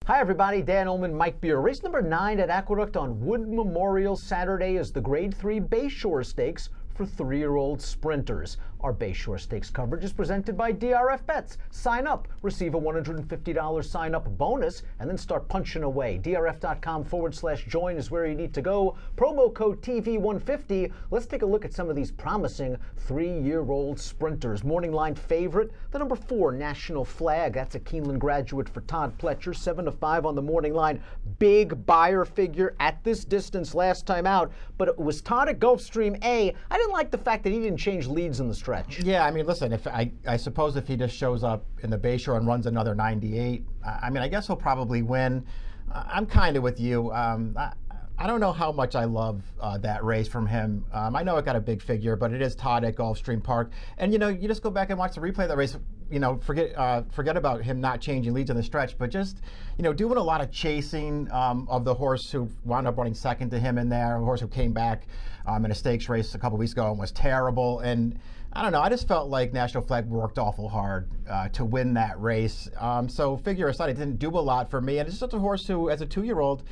Hi everybody, Dan Illman, Mike Beer. Race number 9 at Aqueduct on Wood Memorial Saturday is the Grade 3 Bayshore Stakes for 3-year-old sprinters. Our Bayshore Stakes coverage is presented by DRF Bets. Sign up, receive a $150 sign-up bonus, and then start punching away. DRF.com/join is where you need to go. Promo code TV150. Let's take a look at some of these promising 3-year-old sprinters. Morning line favorite, the number 4 National Flag. That's a Keeneland graduate for Todd Pletcher. 7-5 on the morning line. Big buyer figure at this distance last time out, but it was Todd at Gulfstream A. I didn't like the fact that he didn't change leads in the stretch. Yeah, I mean, listen, if I suppose if he just shows up in the Bayshore and runs another 98, I mean, I guess he'll probably win. I'm kind of with you. I don't know how much I love that race from him. I know it got a big figure, but it is Todd at Gulfstream Park. And, you know, you just go back and watch the replay of that race. You know, forget about him not changing leads in the stretch, but just, you know, doing a lot of chasing of the horse who wound up running second to him in there, a horse who came back in a stakes race a couple weeks ago and was terrible. And I don't know, I just felt like National Flag worked awful hard to win that race. So figure aside, it didn't do a lot for me. And it's just a horse who, as a 2-year-old,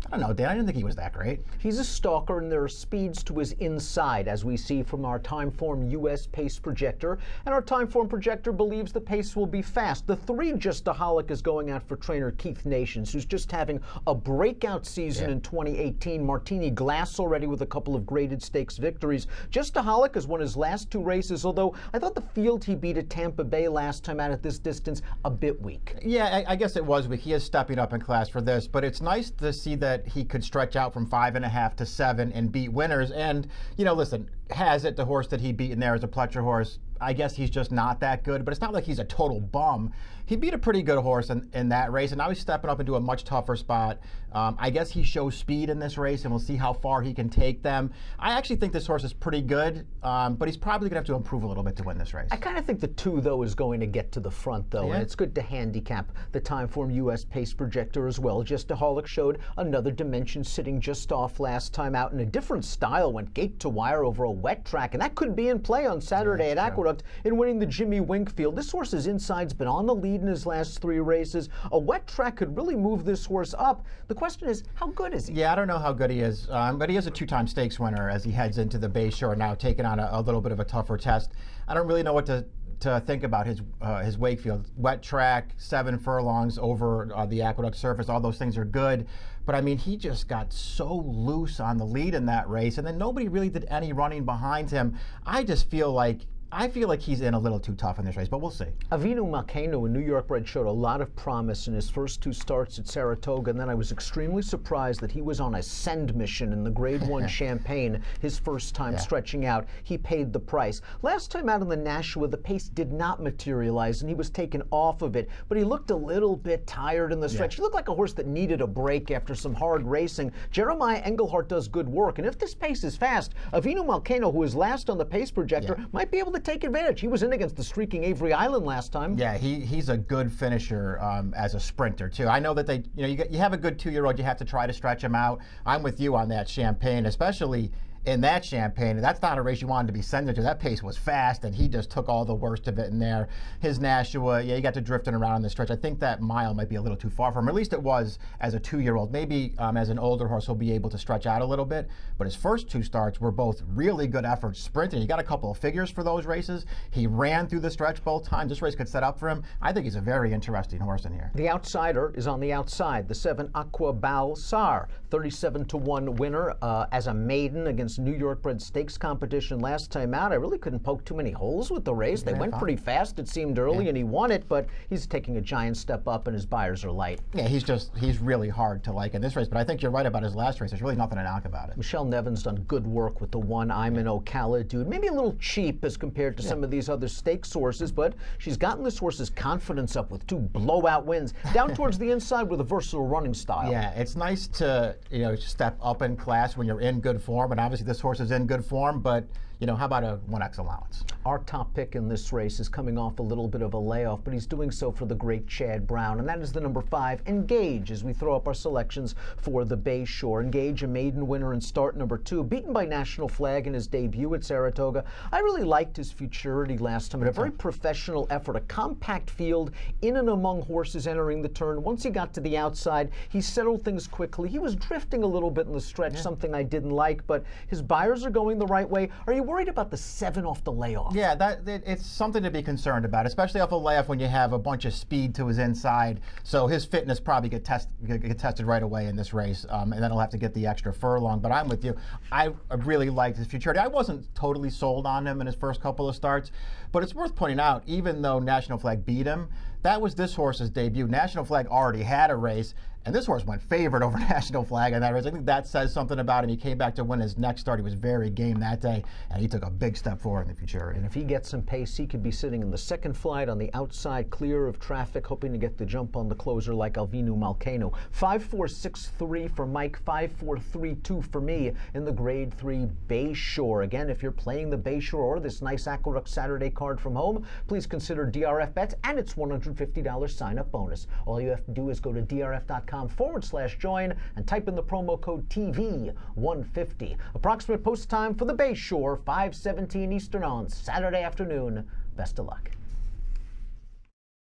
I don't know, Dan, I didn't think he was that great. He's a stalker, and there are speeds to his inside, as we see from our Timeform US pace projector. And our Timeform projector believes the pace will be fast. The 3 Justaholic is going out for trainer Keith Nations, who's just having a breakout season in 2018. Martini Glass already with a couple of graded stakes victories. Justaholic has won his last 2 races, although I thought the field he beat at Tampa Bay last time out at this distance a bit weak. Yeah, I guess it was weak. He is stepping up in class for this, but it's nice to see that he could stretch out from 5.5 to 7 and beat winners. And, you know, listen, Has It, the horse that he beat in there, is a Pletcher horse. I guess he's just not that good, but it's not like he's a total bum. He beat a pretty good horse in that race, and now he's stepping up into a much tougher spot. I guess he shows speed in this race, and we'll see how far he can take them. I actually think this horse is pretty good, but he's probably going to have to improve a little bit to win this race. I kind of think the 2, though, is going to get to the front, though, and it's good to handicap the Timeform US pace projector as well. Justaholic showed another dimension sitting just off last time out in a different style, went gate to wire over a wet track, and that could be in play on Saturday at Aqueduct in winning the Jimmy Winkfield. This horse's inside's been on the lead in his last 3 races. A wet track could really move this horse up. The question is, how good is he? Yeah, I don't know how good he is, but he is a 2-time stakes winner as he heads into the Bayshore now, taking on a little bit of a tougher test. I don't really know what to think about his Wakefield. Wet track, 7 furlongs over the Aqueduct surface. All those things are good. But, I mean, he just got so loose on the lead in that race, and then nobody really did any running behind him. I feel like he's in a little too tough in this race, but we'll see. Avinu Malkeinu, a New York bred, showed a lot of promise in his first 2 starts at Saratoga, and then I was extremely surprised that he was on a send mission in the Grade 1 Champagne, his first time stretching out. He paid the price. Last time out in the Nashua, the pace did not materialize, and he was taken off of it, but he looked a little bit tired in the stretch. He looked like a horse that needed a break after some hard racing. Jeremiah Engelhardt does good work, and if this pace is fast, Avinu Malkeinu, who is last on the pace projector, might be able to take advantage. He was in against the streaking Avery Island last time. Yeah, he's a good finisher as a sprinter too. I know that you have a good 2-year-old, you have to try to stretch him out. I'm with you on that Champagne, especially in that Champagne. That's not a race you wanted to be sending to. That pace was fast, and he just took all the worst of it in there. His Nashua, he got to drifting around on the stretch. I think that mile might be a little too far for him. At least it was as a 2-year-old. Maybe as an older horse, he'll be able to stretch out a little bit. But his first 2 starts were both really good efforts sprinting. He got a couple of figures for those races. He ran through the stretch both times. This race could set up for him. I think he's a very interesting horse in here. The outsider is on the outside. The 7 Aqua Balsar, 37-1 winner as a maiden against New York bred stakes competition last time out. I really couldn't poke too many holes with the race. They went pretty fast, it seemed early, and he won it, but he's taking a giant step up, and his buyers are light. Yeah, he's really hard to like in this race, but I think you're right about his last race. There's really nothing to knock about it. Michelle Nevin's done good work with the 1 I'm in Ocala dude. Maybe a little cheap as compared to some of these other stakes horses, but she's gotten this horse's confidence up with 2 blowout wins. Down towards the inside with a versatile running style. Yeah, it's nice to step up in class when you're in good form, and obviously this horse is in good form, but how about a 1x allowance? Our top pick in this race is coming off a little bit of a layoff, but he's doing so for the great Chad Brown, and that is the number 5, Engage, as we throw up our selections for the Bay Shore. Engage, a maiden winner in start number 2, beaten by National Flag in his debut at Saratoga. I really liked his futurity last time, and a very professional effort, a compact field in and among horses entering the turn. Once he got to the outside, he settled things quickly. He was drifting a little bit in the stretch, something I didn't like, but his buyers are going the right way. Are you worried about the 7 off the layoff? Yeah, it's something to be concerned about, especially off a layoff when you have a bunch of speed to his inside. So his fitness probably get tested right away in this race, and then he'll have to get the extra furlong. But I'm with you. I really liked his futurity. I wasn't totally sold on him in his first couple of starts, but it's worth pointing out, even though National Flag beat him, that was this horse's debut. National Flag already had a race, and this horse went favored over National Flag in that race. I think that says something about him. He came back to win his next start. He was very game that day, and he took a big step forward in the futurity. And if he gets some pace, he could be sitting in the second flight on the outside, clear of traffic, hoping to get the jump on the closer like Alvino Malcano. 5-4-6-3 for Mike, 5-4-3-2 for me in the Grade 3 Bay Shore. Again, if you're playing the Bay Shore or this nice Aqueduct Saturday card from home, please consider DRF bets and its $150 sign-up bonus. All you have to do is go to drf.com/join and type in the promo code TV150. Approximate post time for the Bay Shore, 5:17 Eastern on Saturday afternoon. Best of luck.